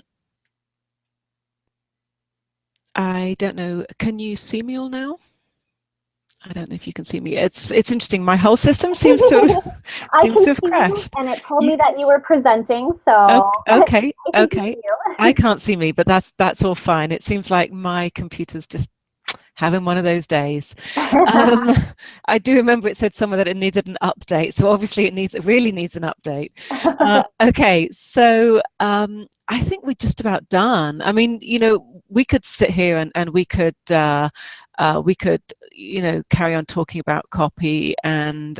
don't know. Can you see me all now? I don't know if you can see me. It's interesting. My whole system seems to have crashed. And it told me that you were presenting. So okay. I can't see me, but that's all fine. It seems like my computer's just having one of those days. I do remember it said somewhere that it needed an update, so obviously it really needs an update. Okay, so I think we're just about done. I mean, you know, we could sit here and we could you know, carry on talking about copy and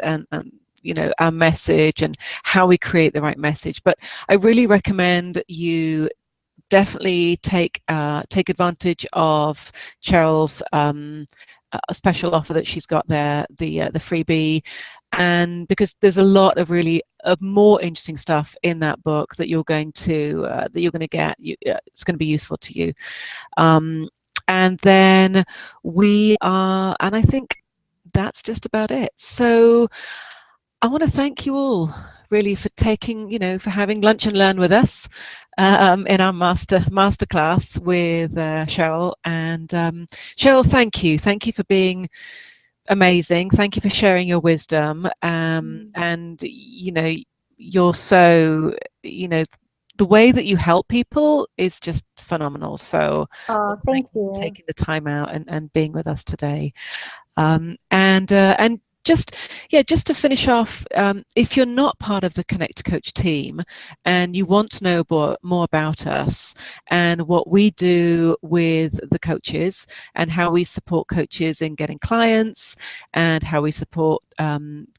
you know, our message and how we create the right message, but I really recommend you definitely take advantage of Cheryl's special offer that she's got there, the freebie, and because there's a lot of really more interesting stuff in that book that you're going to get. It's going to be useful to you. And then and I think that's just about it. So I want to thank you all really for taking, you know, for having lunch and learn with us in our masterclass with Cheryl. And Cheryl, thank you for being amazing. Thank you for sharing your wisdom. And you know, you're so, you know, the way that you help people is just phenomenal. So thank you for taking the time out and being with us today. And just to finish off, if you're not part of the Connect to Coach team and you want to know more about us and what we do with the coaches and how we support coaches in getting clients and how we support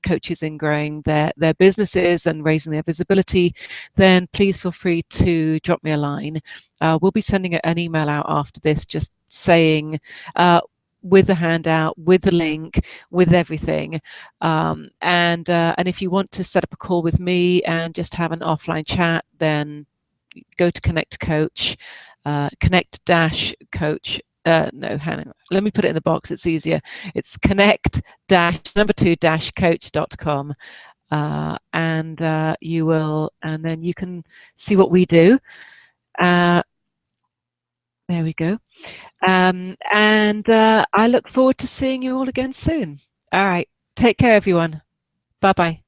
coaches in growing their businesses and raising their visibility, then please feel free to drop me a line. We'll be sending an email out after this just saying with the handout, with the link, with everything. And if you want to set up a call with me and just have an offline chat, then go to Connect Coach, Connect-Coach. No, hang on. Let me put it in the box. It's easier. It's connect-coach.com. And you will, and then you can see what we do. There we go. And I look forward to seeing you all again soon. All right. Take care, everyone. Bye-bye.